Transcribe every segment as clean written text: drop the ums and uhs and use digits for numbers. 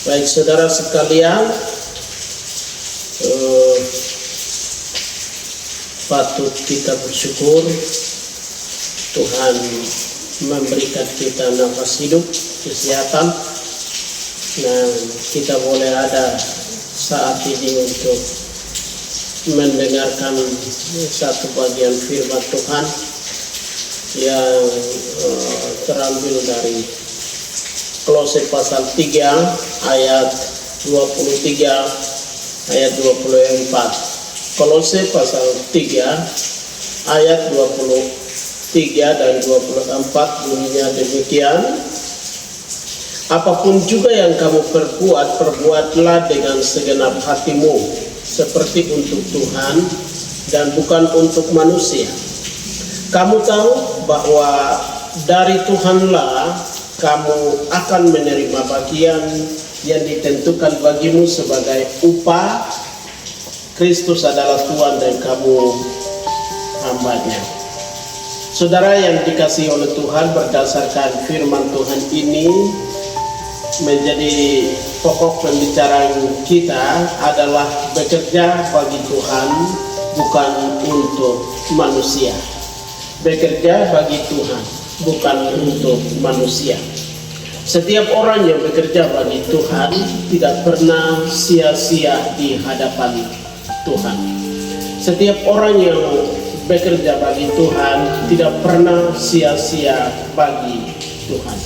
Baik saudara sekalian, patut kita bersyukur Tuhan memberikan kita nafas hidup, kesehatan, dan kita boleh ada saat ini untuk mendengarkan satu bagian firman Tuhan yang terambil dari Kolose pasal 3 ayat 23 ayat 24. Kolose pasal 3 ayat 23 dan 24 bunyinya demikian: apapun juga yang kamu perbuat, perbuatlah dengan segenap hatimu, seperti untuk Tuhan dan bukan untuk manusia. Kamu tahu bahwa dari Tuhanlah kamu akan menerima bagian yang ditentukan bagimu sebagai upah. Kristus adalah Tuhan dan kamu hambanya. Saudara yang dikasihi oleh Tuhan, berdasarkan firman Tuhan ini menjadi pokok pembicaraan kita adalah bekerja bagi Tuhan, bukan untuk manusia. Bekerja bagi Tuhan, bukan untuk manusia. Setiap orang yang bekerja bagi Tuhan tidak pernah sia-sia di hadapan Tuhan. Setiap orang yang bekerja bagi Tuhan tidak pernah sia-sia bagi Tuhan.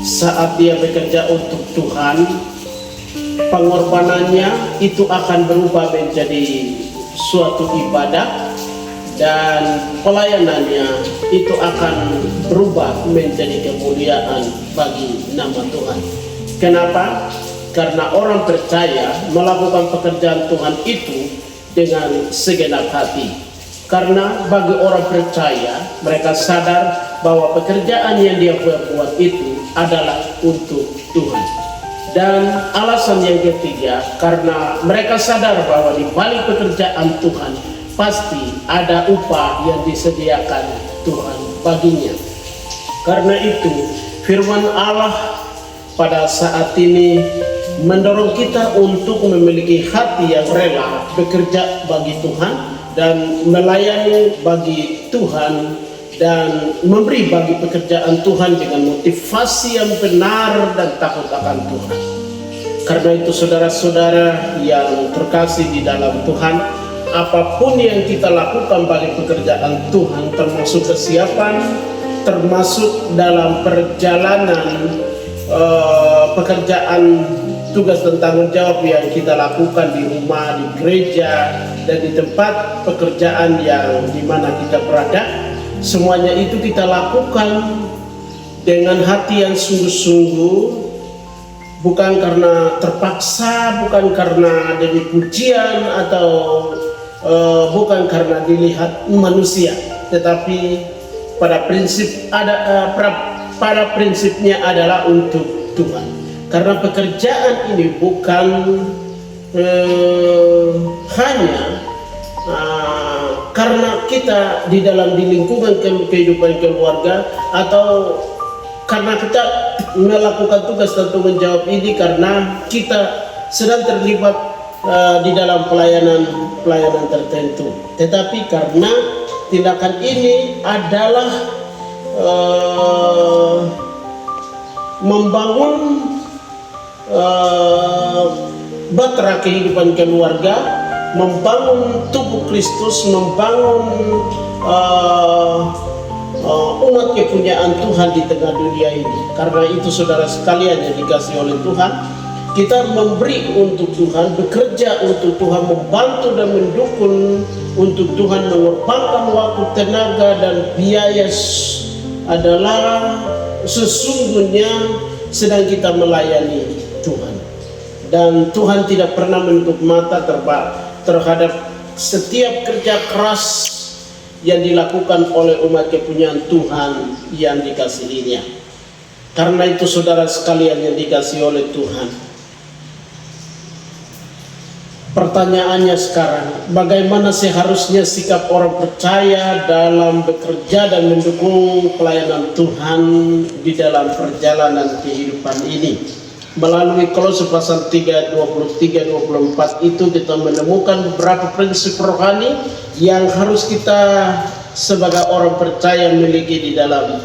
Saat dia bekerja untuk Tuhan, pengorbanannya itu akan berubah menjadi suatu ibadah, dan pelayanannya itu akan berubah menjadi kemuliaan bagi nama Tuhan. Kenapa? Karena orang percaya melakukan pekerjaan Tuhan itu dengan segenap hati. Karena bagi orang percaya, mereka sadar bahwa pekerjaan yang dia buat itu adalah untuk Tuhan. Dan alasan yang ketiga, karena mereka sadar bahwa di balik pekerjaan Tuhan pasti ada upah yang disediakan Tuhan baginya. Karena itu firman Allah pada saat ini mendorong kita untuk memiliki hati yang rela bekerja bagi Tuhan dan melayani bagi Tuhan dan memberi bagi pekerjaan Tuhan dengan motivasi yang benar dan takut akan Tuhan. Karena itu saudara-saudara yang terkasih di dalam Tuhan, apapun yang kita lakukan bagi pekerjaan Tuhan, termasuk kesiapan, termasuk dalam perjalanan pekerjaan tugas dan tanggung jawab yang kita lakukan di rumah, di gereja, dan di tempat pekerjaan yang dimana kita berada, semuanya itu kita lakukan dengan hati yang sungguh-sungguh, bukan karena terpaksa, bukan karena demi pujian, atau bukan karena dilihat manusia, tetapi pada prinsipnya adalah untuk Tuhan. Karena pekerjaan ini bukan hanya karena kita di dalam lingkungan kehidupan keluarga, atau karena kita melakukan tugas dan tanggung jawab ini karena kita sedang terlibat di dalam pelayanan tertentu, tetapi karena tindakan ini adalah membangun bahtera kehidupan keluarga, membangun tubuh Kristus, membangun umat kepunyaan Tuhan di tengah dunia ini. Karena itu saudara sekalian yang dikasihi oleh Tuhan, kita memberi untuk Tuhan, bekerja untuk Tuhan, membantu dan mendukung untuk Tuhan, mengorbankan waktu, tenaga, dan biaya adalah sesungguhnya sedang kita melayani Tuhan. Dan Tuhan tidak pernah menutup mata terhadap setiap kerja keras yang dilakukan oleh umat kepunyaan Tuhan yang dikasihinya. Karena itu saudara sekalian yang dikasihi oleh Tuhan, pertanyaannya sekarang, bagaimana seharusnya sikap orang percaya dalam bekerja dan mendukung pelayanan Tuhan di dalam perjalanan kehidupan ini? Melalui Kolose pasal 3, 23, 24 itu kita menemukan beberapa prinsip rohani yang harus kita sebagai orang percaya miliki di dalam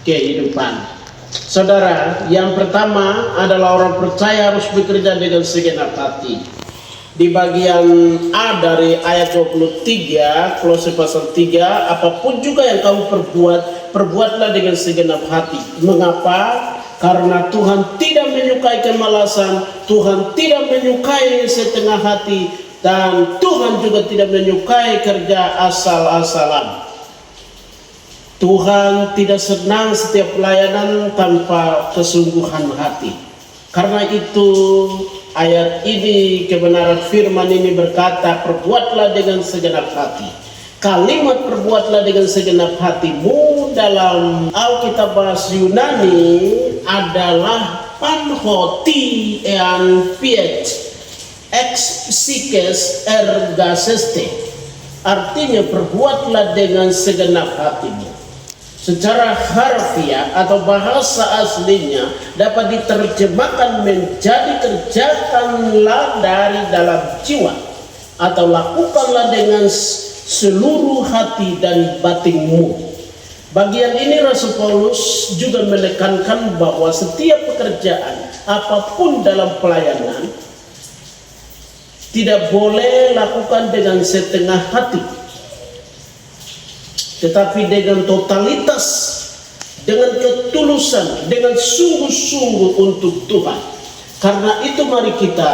kehidupan. Saudara, yang pertama adalah orang percaya harus bekerja dengan segenap hati. Di bagian A dari ayat 23, Kolose pasal 3, apapun juga yang kamu perbuat, perbuatlah dengan segenap hati. Mengapa? Karena Tuhan tidak menyukai kemalasan, Tuhan tidak menyukai setengah hati, dan Tuhan juga tidak menyukai kerja asal-asalan. Tuhan tidak senang setiap pelayanan tanpa kesungguhan hati. Karena itu ayat ini, kebenaran firman ini berkata, perbuatlah dengan segenap hati. Kalimat perbuatlah dengan segenap hatimu dalam Alkitab bahasa Yunani adalah panhoti ean piet ex psyches ergaseste. Artinya perbuatlah dengan segenap hatimu. Secara harfiah atau bahasa aslinya dapat diterjemahkan menjadi kerjakanlah dari dalam jiwa atau lakukanlah dengan seluruh hati dan batinmu. Bagian ini Rasul Paulus juga menekankan bahwa setiap pekerjaan apapun dalam pelayanan tidak boleh lakukan dengan setengah hati, tetapi dengan totalitas, dengan ketulusan, dengan sungguh-sungguh untuk Tuhan. Karena itu mari kita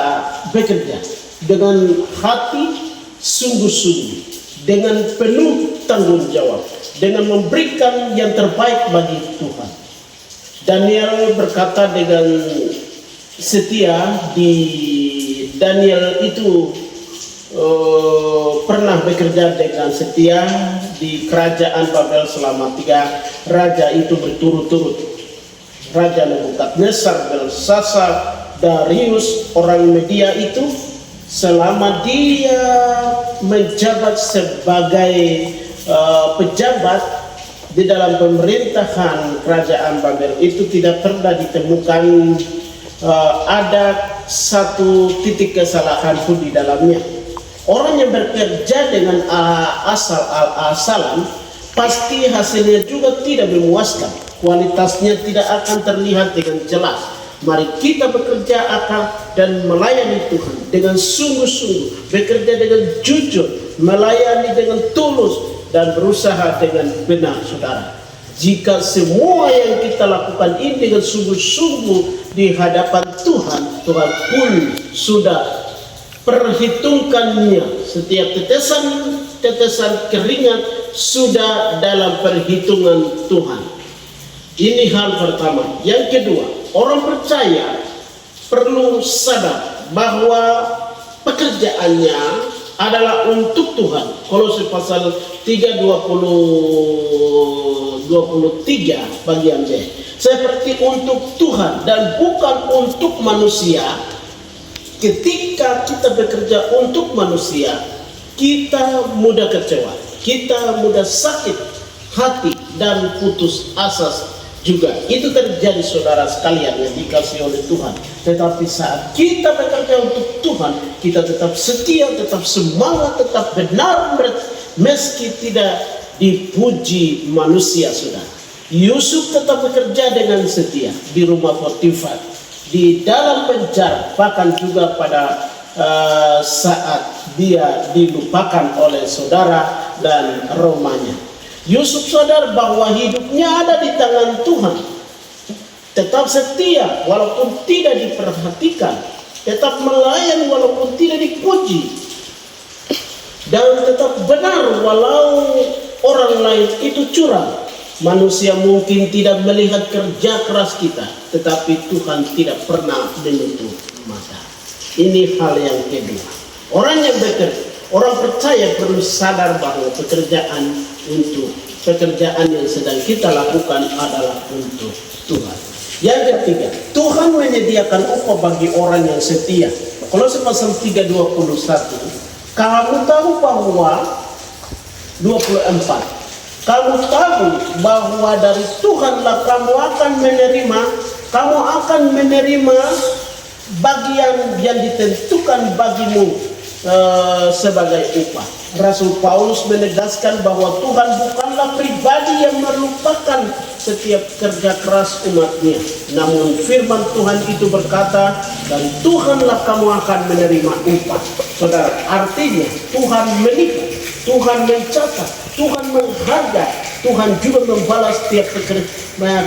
bekerja dengan hati sungguh-sungguh, dengan penuh tanggung jawab, dengan memberikan yang terbaik bagi Tuhan. Daniel berkata dengan setia. Di Daniel itu pernah bekerja dengan setia di kerajaan Babel selama 3 raja itu berturut-turut. Raja Nebukadnezar, Belsasar, Darius, orang Media itu selama dia menjabat sebagai pejabat di dalam pemerintahan kerajaan Babel itu tidak pernah ditemukan ada satu titik kesalahan pun di dalamnya. Orang yang bekerja dengan asal-asalan pasti hasilnya juga tidak memuaskan, kualitasnya tidak akan terlihat dengan jelas. Mari kita bekerja akal dan melayani Tuhan dengan sungguh-sungguh, bekerja dengan jujur, melayani dengan tulus, dan berusaha dengan benar, saudara. Jika semua yang kita lakukan ini dengan sungguh-sungguh di hadapan Tuhan, Tuhan pun sudah perhitungkannya. Setiap tetesan keringat sudah dalam perhitungan Tuhan. Ini hal pertama. Yang kedua, orang percaya perlu sadar bahwa pekerjaannya adalah untuk Tuhan. Kolose pasal 3 23 bagian B. Seperti untuk Tuhan dan bukan untuk manusia. Ketika kita bekerja untuk manusia, kita mudah kecewa, kita mudah sakit hati dan putus asa juga. Itu terjadi, saudara sekalian yang dikasihi oleh Tuhan. Tetapi saat kita bekerja untuk Tuhan, kita tetap setia, tetap semangat, tetap benar meski tidak dipuji manusia, saudara. Yusuf tetap bekerja dengan setia di rumah Potifar, di dalam penjara, bahkan juga pada saat dia dilupakan oleh saudara dan romanya. Yusuf sadar bahwa hidupnya ada di tangan Tuhan. Tetap setia walaupun tidak diperhatikan, tetap melayani walaupun tidak dipuji, dan tetap benar walau orang lain itu curang. Manusia mungkin tidak melihat kerja keras kita, tetapi Tuhan tidak pernah menutup mata. Ini hal yang kedua. Orang yang bekerja, orang percaya perlu sadar bahwa pekerjaan yang sedang kita lakukan adalah untuk Tuhan. Yang ketiga, Tuhan menyediakan upah bagi orang yang setia. Kolose pasal 3:21. Kamu tahu bahwa 24. Kamu tahu bahwa dari Tuhanlah kamu akan menerima bagian yang ditentukan bagimu sebagai upah. Rasul Paulus menegaskan bahwa Tuhan bukanlah pribadi yang melupakan setiap kerja keras umatnya. Namun firman Tuhan itu berkata, dan Tuhanlah kamu akan menerima upah. Saudara, artinya Tuhan menipu, Tuhan mencatat, Tuhan menghargai, Tuhan juga membalas setiap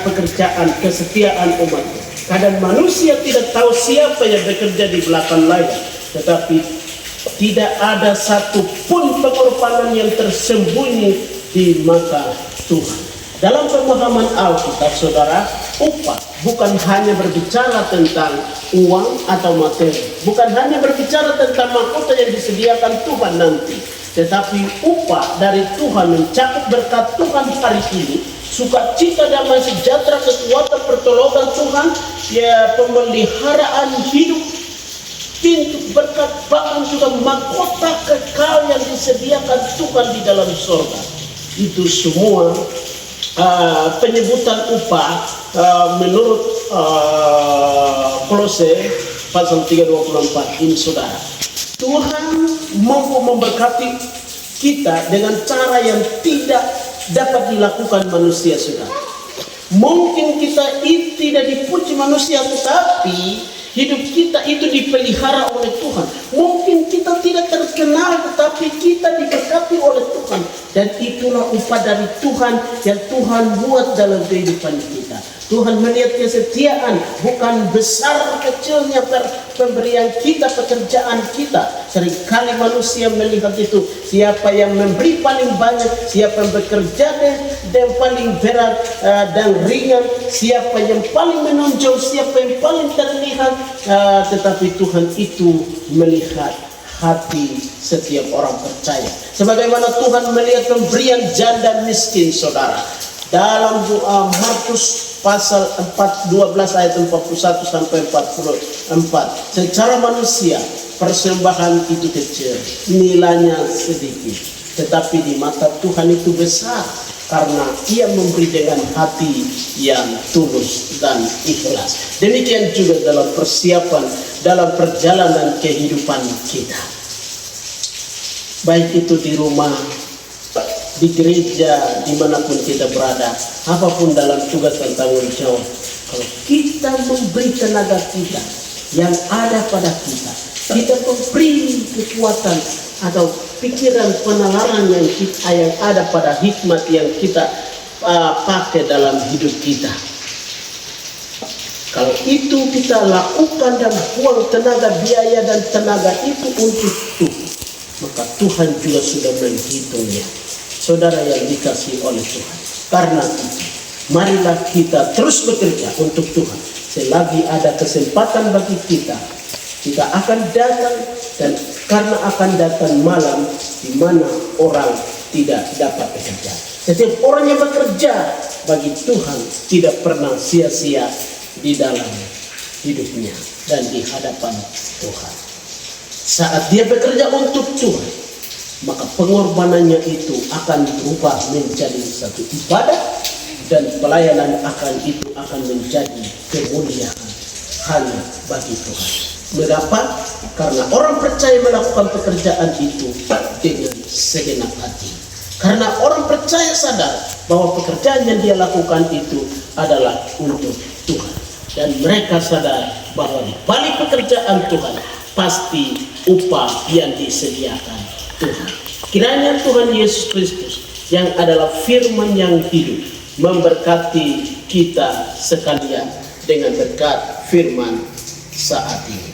pekerjaan kesetiaan umatnya. Kadang manusia tidak tahu siapa yang bekerja di belakang layar, tetapi tidak ada satupun pengorbanan yang tersembunyi di mata Tuhan. Dalam pemahaman Alkitab, saudara, upah bukan hanya berbicara tentang uang atau materi, bukan hanya berbicara tentang mahkota yang disediakan Tuhan nanti, tetapi upah dari Tuhan mencakup berkat Tuhan hari ini, sukacita, damai sejahtera, kekuatan pertolongan Tuhan, ya, pemeliharaan hidup, pintu berkat, bahkan juga mahkota kekal yang disediakan Tuhan di dalam surga. Itu semua penyebutan upah menurut Kolose pasal 3:24 ini, saudara. Tuhan mampu memberkati kita dengan cara yang tidak dapat dilakukan manusia, saudara. Mungkin kita tidak dipuji manusia, tetapi hidup kita itu dipelihara oleh Tuhan. Mungkin kita tidak terkenal, tetapi kita diberkati oleh Tuhan. Dan itulah upah dari Tuhan yang Tuhan buat dalam kehidupan kita. Tuhan melihat kesetiaan, bukan besar kecilnya pemberian kita, pekerjaan kita. Seringkali manusia melihat itu, siapa yang memberi paling banyak, siapa yang bekerja dan paling berat dan ringan, siapa yang paling menonjol, siapa yang paling terlihat. Tetapi Tuhan itu melihat hati setiap orang percaya. Sebagaimana Tuhan melihat pemberian janda miskin, saudara. Dalam Markus pasal 12 ayat 41 sampai 44. Secara manusia persembahan itu kecil, nilainya sedikit, tetapi di mata Tuhan itu besar, karena Ia memberi dengan hati yang tulus dan ikhlas. Demikian juga dalam persiapan, dalam perjalanan kehidupan kita, baik itu di rumah, di gereja, dimanapun kita berada, apapun dalam tugas dan tanggung jawab. Kalau kita memberi tenaga kita yang ada pada kita, kita memberi kekuatan atau pikiran penalaran yang ada pada hikmat yang kita pakai dalam hidup kita. Kalau itu kita lakukan dan buang tenaga, biaya dan tenaga itu untuk Tuhan, maka Tuhan juga sudah menghitungnya. Saudara yang dikasihi oleh Tuhan, karena itu marilah kita terus bekerja untuk Tuhan. Selagi ada kesempatan bagi kita, kita akan datang, dan karena akan datang malam di mana orang tidak dapat bekerja. Setiap orang yang bekerja bagi Tuhan tidak pernah sia-sia di dalam hidupnya dan di hadapan Tuhan. Saat dia bekerja untuk Tuhan, maka pengorbanannya itu akan berubah menjadi satu ibadah, dan pelayanan itu akan menjadi kemuliaan hanya bagi Tuhan. Mengapa? Karena orang percaya melakukan pekerjaan itu dengan segenap hati. Karena orang percaya sadar bahwa pekerjaan yang dia lakukan itu adalah untuk Tuhan. Dan mereka sadar bahwa di balik pekerjaan Tuhan pasti upah yang disediakan Tuhan. Kiranya Tuhan Yesus Kristus yang adalah firman yang hidup memberkati kita sekalian dengan berkat firman saat ini.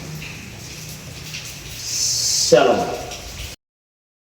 Shalom.